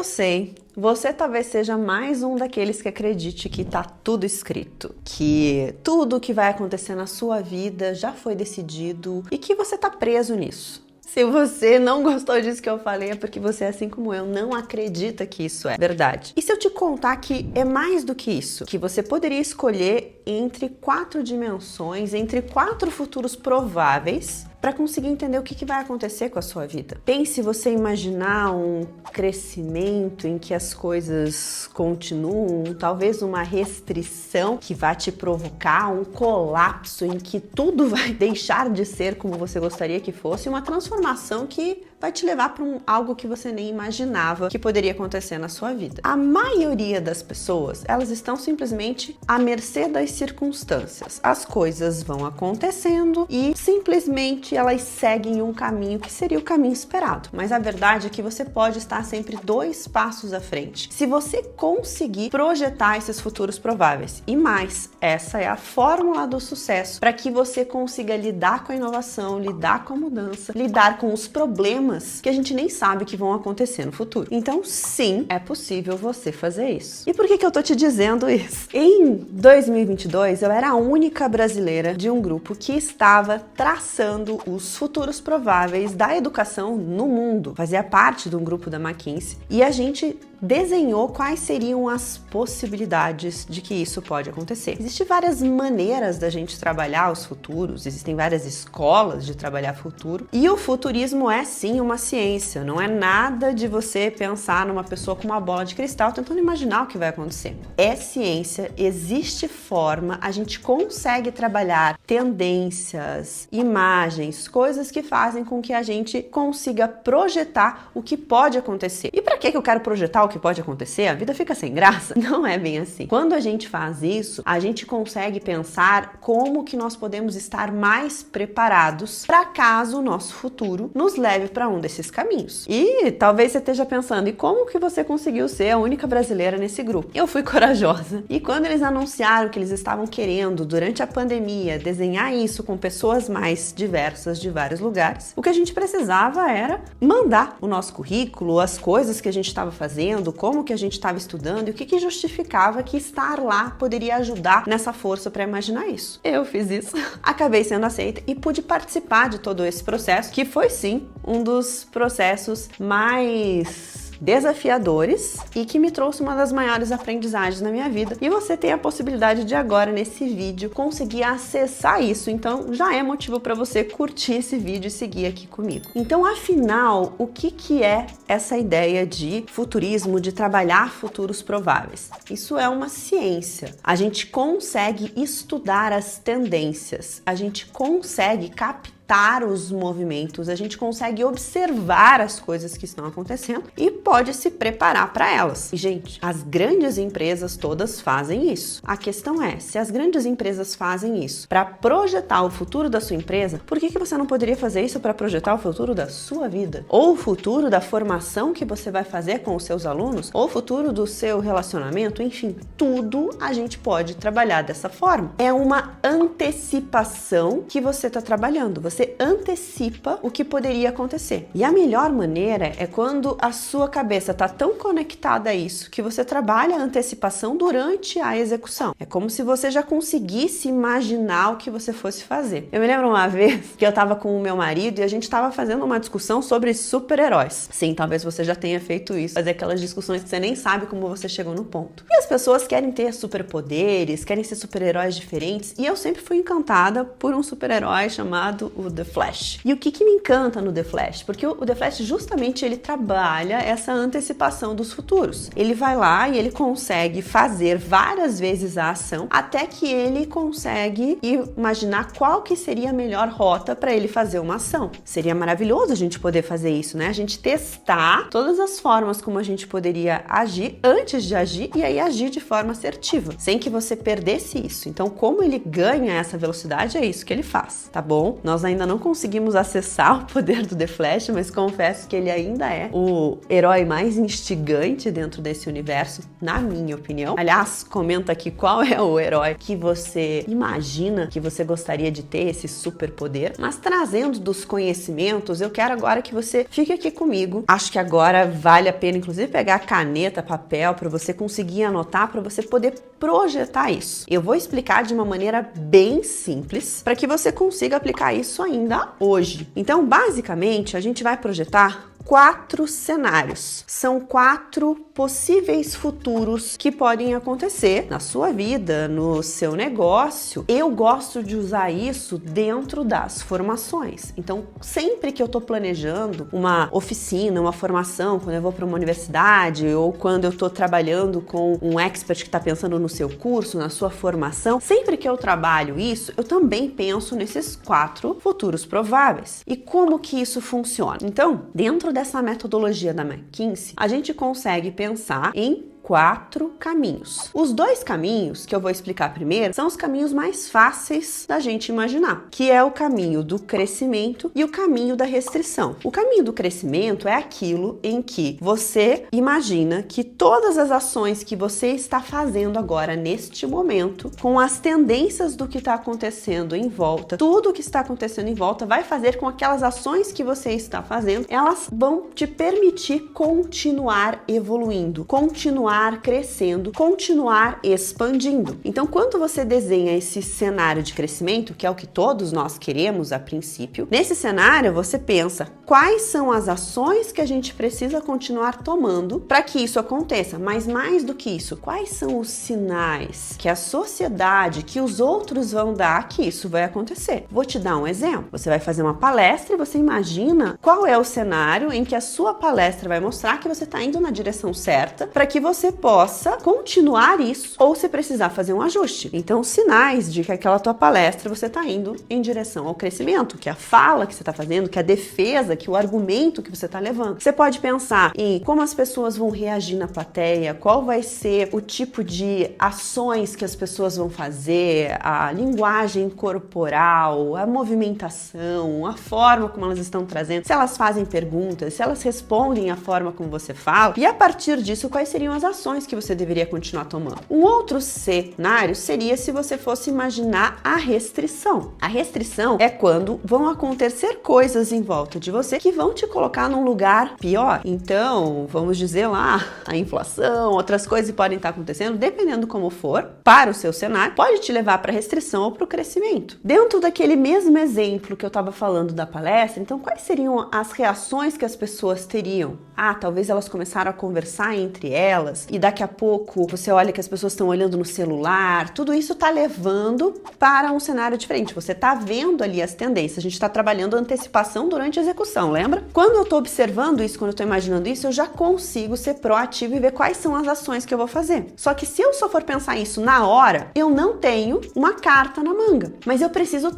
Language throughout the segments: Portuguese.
sei, você talvez seja mais um daqueles que acredite que tá tudo escrito, que tudo o que vai acontecer na sua vida já foi decidido e que você tá preso nisso. Se você não gostou disso que eu falei, é porque você, assim como eu, não acredita que isso é verdade. E se eu te contar que é mais do que isso? Que você poderia escolher entre 4 dimensões, entre 4 futuros prováveis, para conseguir entender o que vai acontecer com a sua vida. Pense você imaginar um crescimento em que as coisas continuam, talvez uma restrição que vai te provocar um colapso em que tudo vai deixar de ser como você gostaria que fosse, uma transformação que vai te levar para algo que você nem imaginava que poderia acontecer na sua vida. A maioria das pessoas, elas estão simplesmente à mercê das circunstâncias. As coisas vão acontecendo e simplesmente elas seguem um caminho que seria o caminho esperado. Mas a verdade é que você pode estar sempre 2 passos à frente. Se você conseguir projetar esses futuros prováveis. E mais, essa é a fórmula do sucesso para que você consiga lidar com a inovação, lidar com a mudança, lidar com os problemas que a gente nem sabe que vão acontecer no futuro. Então, sim, é possível você fazer isso. E por que eu tô te dizendo isso? Em 2022, eu era a única brasileira de um grupo que estava traçando os futuros prováveis da educação no mundo. Fazia parte de um grupo da McKinsey e a gente desenhou quais seriam as possibilidades de que isso pode acontecer. Existem várias maneiras da gente trabalhar os futuros, existem várias escolas de trabalhar futuro, e o futurismo é sim uma ciência, não é nada de você pensar numa pessoa com uma bola de cristal tentando imaginar o que vai acontecer. É ciência, existe forma, a gente consegue trabalhar tendências, imagens, coisas que fazem com que a gente consiga projetar o que pode acontecer. E para que eu quero projetar o que pode acontecer? A vida fica sem graça? Não é bem assim. Quando a gente faz isso, a gente consegue pensar como que nós podemos estar mais preparados para caso o nosso futuro nos leve para um desses caminhos. E talvez você esteja pensando, e como que você conseguiu ser a única brasileira nesse grupo? Eu fui corajosa. E quando eles anunciaram que eles estavam querendo, durante a pandemia, desenhar isso com pessoas mais diversas de vários lugares, o que a gente precisava era mandar o nosso currículo, as coisas que a gente estava fazendo, como que a gente estava estudando e o que justificava que estar lá poderia ajudar nessa força para imaginar isso. Eu fiz isso, acabei sendo aceita e pude participar de todo esse processo, que foi sim um dos processos mais desafiadores e que me trouxe uma das maiores aprendizagens na minha vida. E você tem a possibilidade de agora, nesse vídeo, conseguir acessar isso. Então, já é motivo para você curtir esse vídeo e seguir aqui comigo. Então, afinal, o que é essa ideia de futurismo, de trabalhar futuros prováveis? Isso é uma ciência. A gente consegue estudar as tendências, a gente consegue captar os movimentos, a gente consegue observar as coisas que estão acontecendo e pode se preparar para elas. E, gente, as grandes empresas todas fazem isso. A questão é, se as grandes empresas fazem isso para projetar o futuro da sua empresa, por que você não poderia fazer isso para projetar o futuro da sua vida? Ou o futuro da formação que você vai fazer com os seus alunos? Ou o futuro do seu relacionamento? Enfim, tudo a gente pode trabalhar dessa forma. É uma antecipação que você está trabalhando. Você antecipa o que poderia acontecer. E a melhor maneira é quando a sua cabeça está tão conectada a isso que você trabalha a antecipação durante a execução. É como se você já conseguisse imaginar o que você fosse fazer. Eu me lembro uma vez que eu estava com o meu marido e a gente estava fazendo uma discussão sobre super-heróis. Sim, talvez você já tenha feito isso, fazer aquelas discussões que você nem sabe como você chegou no ponto. E as pessoas querem ter superpoderes, querem ser super-heróis diferentes, e eu sempre fui encantada por um super-herói chamado o The Flash. E o que me encanta no The Flash? Porque o The Flash justamente ele trabalha essa antecipação dos futuros. Ele vai lá e ele consegue fazer várias vezes a ação até que ele consegue imaginar qual que seria a melhor rota para ele fazer uma ação. Seria maravilhoso a gente poder fazer isso, né? A gente testar todas as formas como a gente poderia agir antes de agir e aí agir de forma assertiva, sem que você perdesse isso. Então, como ele ganha essa velocidade, é isso que ele faz, tá bom? Nós ainda ainda não conseguimos acessar o poder do The Flash, mas confesso que ele ainda é o herói mais instigante dentro desse universo, na minha opinião. Aliás, comenta aqui qual é o herói que você imagina que você gostaria de ter esse superpoder. Mas trazendo dos conhecimentos, eu quero agora que você fique aqui comigo. Acho que agora vale a pena, inclusive, pegar caneta, papel, para você conseguir anotar, para você poder projetar isso. Eu vou explicar de uma maneira bem simples para que você consiga aplicar isso ainda hoje. Então, basicamente, a gente vai projetar 4 cenários. São 4 possíveis futuros que podem acontecer na sua vida, no seu negócio. Eu gosto de usar isso dentro das formações. Então, sempre que eu tô planejando uma oficina, uma formação, quando eu vou para uma universidade ou quando eu tô trabalhando com um expert que tá pensando no seu curso, na sua formação, sempre que eu trabalho isso, eu também penso nesses 4 futuros prováveis. E como que isso funciona? Então, dentro dessa metodologia da McKinsey, a gente consegue pensar em 4 caminhos. Os 2 caminhos que eu vou explicar primeiro são os caminhos mais fáceis da gente imaginar, que é o caminho do crescimento e o caminho da restrição. O caminho do crescimento é aquilo em que você imagina que todas as ações que você está fazendo agora neste momento, com as tendências do que está acontecendo em volta, tudo que está acontecendo em volta vai fazer com aquelas ações que você está fazendo, elas vão te permitir continuar evoluindo, continuar crescendo, continuar expandindo. Então, quando você desenha esse cenário de crescimento, que é o que todos nós queremos a princípio, nesse cenário você pensa quais são as ações que a gente precisa continuar tomando para que isso aconteça, mas mais do que isso, quais são os sinais que a sociedade, que os outros vão dar que isso vai acontecer. Vou te dar um exemplo. Você vai fazer uma palestra e você imagina qual é o cenário em que a sua palestra vai mostrar que você está indo na direção certa para que você possa continuar isso ou se precisar fazer um ajuste. Então, sinais de que aquela tua palestra você está indo em direção ao crescimento, que a fala que você está fazendo, que a defesa, que o argumento que você está levando. Você pode pensar em como as pessoas vão reagir na plateia, qual vai ser o tipo de ações que as pessoas vão fazer, a linguagem corporal, a movimentação, a forma como elas estão trazendo, se elas fazem perguntas, se elas respondem a forma como você fala, e a partir disso, quais seriam as ações que você deveria continuar tomando. Um outro cenário seria se você fosse imaginar a restrição. A restrição é quando vão acontecer coisas em volta de você que vão te colocar num lugar pior. Então, vamos dizer lá, a inflação, outras coisas podem estar acontecendo, dependendo como for, para o seu cenário, pode te levar para a restrição ou para o crescimento. Dentro daquele mesmo exemplo que eu estava falando da palestra, então quais seriam as reações que as pessoas teriam? Talvez elas começaram a conversar entre elas e daqui a pouco você olha que as pessoas estão olhando no celular, tudo isso está levando para um cenário diferente. Você está vendo ali as tendências, a gente está trabalhando antecipação durante a execução, lembra? Quando eu estou observando isso, quando eu estou imaginando isso, eu já consigo ser proativo e ver quais são as ações que eu vou fazer. Só que se eu só for pensar isso na hora, eu não tenho uma carta na manga, mas eu preciso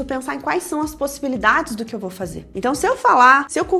pensar em quais são as possibilidades do que eu vou fazer. Então, se eu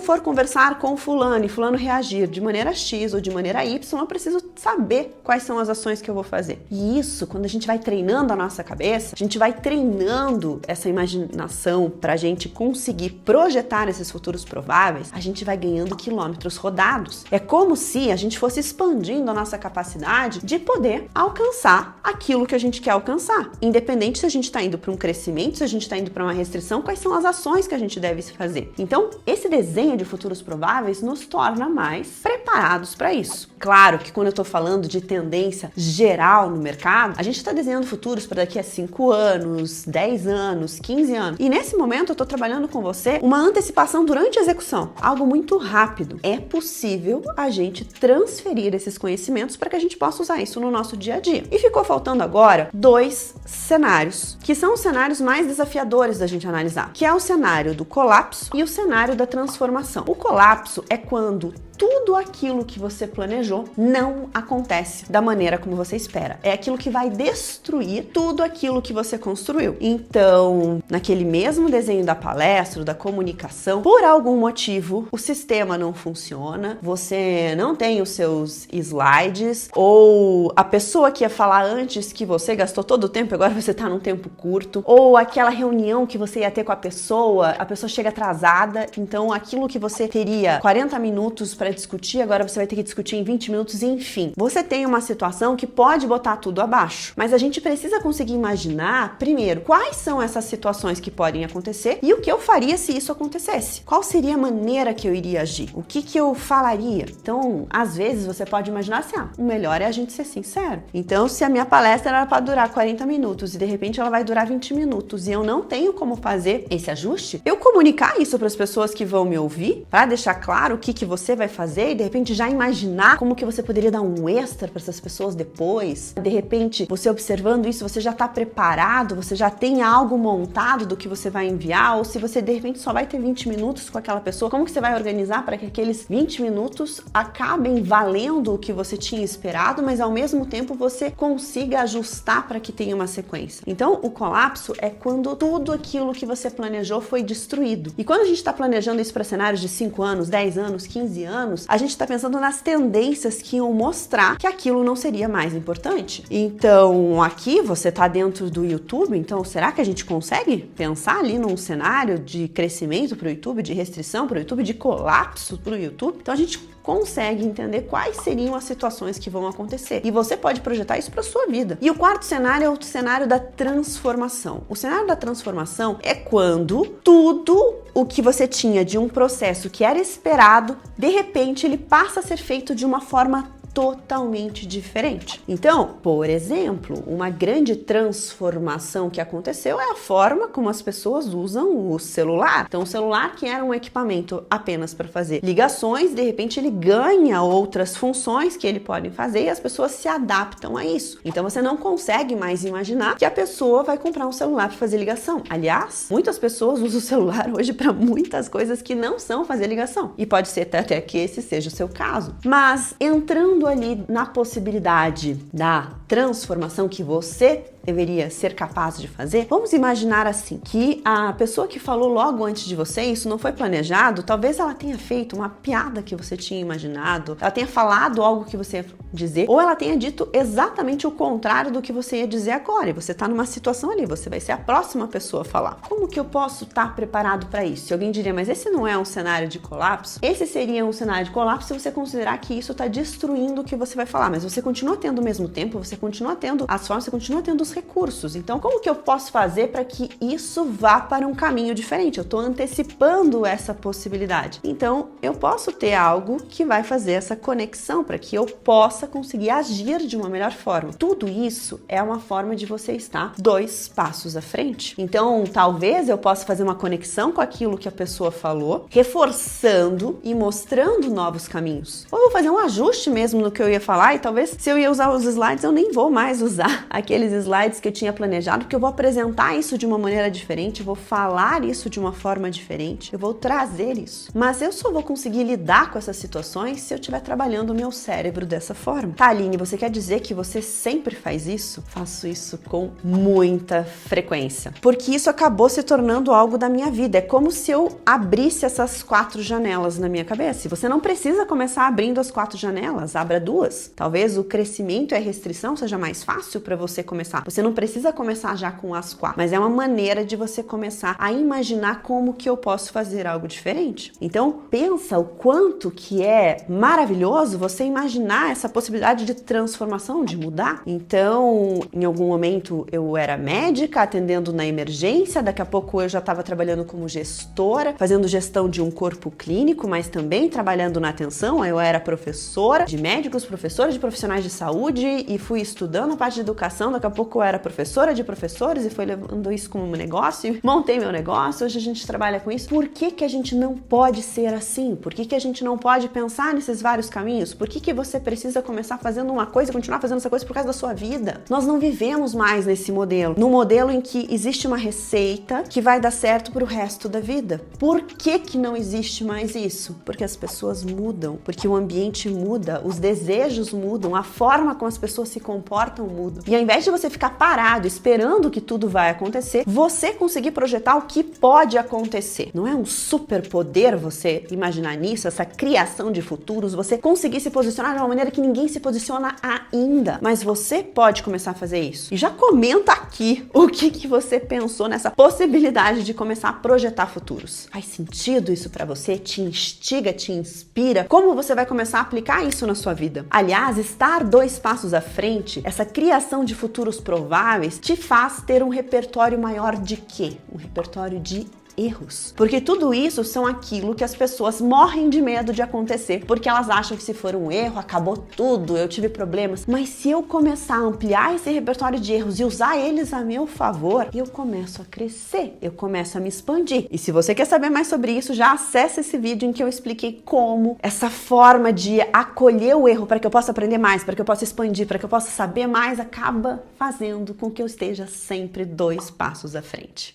for conversar com fulano e fulano reagir de maneira X ou de maneira Y, eu preciso saber quais são as ações que eu vou fazer. E isso, quando a gente vai treinando a nossa cabeça, a gente vai treinando essa imaginação para a gente conseguir projetar esses futuros prováveis, a gente vai ganhando quilômetros rodados. É como se a gente fosse expandindo a nossa capacidade de poder alcançar aquilo que a gente quer alcançar. Independente se a gente está indo para um crescimento, se a gente está indo para uma restrição, quais são as ações que a gente deve fazer. Então, esse desenho de futuros prováveis nos torna mais preparados para isso. Claro que quando eu estou falando de tendência geral no mercado, a gente está desenhando futuros para daqui a 5 anos, 10 anos, 15 anos. E nesse momento eu estou trabalhando com você uma antecipação durante a execução, algo muito rápido. É possível a gente transferir esses conhecimentos para que a gente possa usar isso no nosso dia a dia. E ficou faltando agora 2 cenários, que são os cenários mais desafiadores da gente analisar, que é o cenário do colapso e o cenário da transformação. O colapso é quando tudo aquilo que você planejou não acontece da maneira como você espera. É aquilo que vai destruir tudo aquilo que você construiu. Então, naquele mesmo desenho da palestra, da comunicação, por algum motivo, o sistema não funciona, você não tem os seus slides, ou a pessoa que ia falar antes que você gastou todo o tempo, agora você tá num tempo curto, ou aquela reunião que você ia ter com a pessoa chega atrasada, então aquilo que você teria 40 minutos para discutir, agora você vai ter que discutir em 20 minutos, enfim. Você tem uma situação que pode botar tudo abaixo, mas a gente precisa conseguir imaginar, primeiro, quais são essas situações que podem acontecer e o que eu faria se isso acontecesse. Qual seria a maneira que eu iria agir? O que eu falaria? Então, às vezes você pode imaginar assim, o melhor é a gente ser sincero. Então, se a minha palestra era para durar 40 minutos e de repente ela vai durar 20 minutos e eu não tenho como fazer esse ajuste, eu comunicar isso para as pessoas que vão me ouvir, para deixar claro o que você vai fazer e de repente já imaginar como que você poderia dar um extra para essas pessoas depois. De repente, você observando isso, você já está preparado, você já tem algo montado do que você vai enviar, ou se você de repente só vai ter 20 minutos com aquela pessoa, como que você vai organizar para que aqueles 20 minutos acabem valendo o que você tinha esperado, mas ao mesmo tempo você consiga ajustar para que tenha uma sequência. Então, o colapso é quando tudo aquilo que você planejou foi destruído. E quando a gente está planejando isso para cenários de 5 anos, 10 anos, 15 anos, a gente está pensando nas tendências que iam mostrar que aquilo não seria mais importante. Então, aqui você está dentro do YouTube, então será que a gente consegue pensar ali num cenário de crescimento para o YouTube, de restrição para o YouTube, de colapso para o YouTube? Então, a gente consegue entender quais seriam as situações que vão acontecer. E você pode projetar isso para sua vida. E o quarto cenário é o cenário da transformação. O cenário da transformação é quando tudo o que você tinha de um processo que era esperado, de repente ele passa a ser feito de uma forma totalmente diferente. Então, por exemplo, uma grande transformação que aconteceu é a forma como as pessoas usam o celular. Então, o celular, que era um equipamento apenas para fazer ligações, de repente ele ganha outras funções que ele pode fazer e as pessoas se adaptam a isso. Então, você não consegue mais imaginar que a pessoa vai comprar um celular para fazer ligação. Aliás, muitas pessoas usam o celular hoje para muitas coisas que não são fazer ligação. E pode ser até que esse seja o seu caso. Mas, entrando ali na possibilidade da transformação que você deveria ser capaz de fazer, vamos imaginar assim, que a pessoa que falou logo antes de você, isso não foi planejado, talvez ela tenha feito uma piada que você tinha imaginado, ela tenha falado algo que você ia dizer, ou ela tenha dito exatamente o contrário do que você ia dizer agora, e você tá numa situação ali, você vai ser a próxima pessoa a falar. Como que eu posso estar preparado para isso? E alguém diria, mas esse não é um cenário de colapso? Esse seria um cenário de colapso se você considerar que isso tá destruindo o que você vai falar, mas você continua tendo o mesmo tempo, você continua tendo as formas, você continua tendo os recursos. Então, como que eu posso fazer para que isso vá para um caminho diferente? Eu estou antecipando essa possibilidade. Então, eu posso ter algo que vai fazer essa conexão para que eu possa conseguir agir de uma melhor forma. Tudo isso é uma forma de você estar 2 passos à frente. Então, talvez eu possa fazer uma conexão com aquilo que a pessoa falou, reforçando e mostrando novos caminhos. Ou eu vou fazer um ajuste mesmo no que eu ia falar e talvez se eu ia usar os slides, eu nem vou mais usar aqueles slides que eu tinha planejado, porque eu vou apresentar isso de uma maneira diferente, eu vou falar isso de uma forma diferente, eu vou trazer isso. Mas eu só vou conseguir lidar com essas situações se eu estiver trabalhando o meu cérebro dessa forma. Tá, Aline, você quer dizer que você sempre faz isso? Faço isso com muita frequência, porque isso acabou se tornando algo da minha vida. É como se eu abrisse essas 4 janelas na minha cabeça. E você não precisa começar abrindo as 4 janelas, abra 2. Talvez o crescimento e a restrição seja mais fácil para você começar. Você não precisa começar já com as 4, mas é uma maneira de você começar a imaginar como que eu posso fazer algo diferente. Então, pensa o quanto que é maravilhoso você imaginar essa possibilidade de transformação, de mudar. Então, em algum momento eu era médica, atendendo na emergência, daqui a pouco eu já estava trabalhando como gestora, fazendo gestão de um corpo clínico, mas também trabalhando na atenção. Eu era professora de médicos, professora de profissionais de saúde e fui estudando a parte de educação. Daqui a pouco pouco eu era professora de professores e foi levando isso como um negócio, montei meu negócio, hoje a gente trabalha com isso. Por que a gente não pode ser assim? Por que a gente não pode pensar nesses vários caminhos? Por que você precisa começar fazendo uma coisa e continuar fazendo essa coisa por causa da sua vida? Nós não vivemos mais nesse modelo, no modelo em que existe uma receita que vai dar certo pro resto da vida. Por que não existe mais isso? Porque as pessoas mudam, porque o ambiente muda, os desejos mudam, a forma como as pessoas se comportam muda. E ao invés de você ficar parado esperando que tudo vai acontecer, você conseguir projetar o que pode acontecer. Não é um superpoder você imaginar nisso, essa criação de futuros, você conseguir se posicionar de uma maneira que ninguém se posiciona ainda. Mas você pode começar a fazer isso. E já comenta aqui o que você pensou nessa possibilidade de começar a projetar futuros. Faz sentido isso pra você? Te instiga, te inspira? Como você vai começar a aplicar isso na sua vida? Aliás, estar 2 passos à frente, essa criação de futuros prováveis, te faz ter um repertório maior de quê? Um repertório de erros. Porque tudo isso são aquilo que as pessoas morrem de medo de acontecer, porque elas acham que se for um erro, acabou tudo, eu tive problemas. Mas se eu começar a ampliar esse repertório de erros e usar eles a meu favor, eu começo a crescer, eu começo a me expandir. E se você quer saber mais sobre isso, já acessa esse vídeo em que eu expliquei como essa forma de acolher o erro para que eu possa aprender mais, para que eu possa expandir, para que eu possa saber mais, acaba fazendo com que eu esteja sempre 2 passos à frente.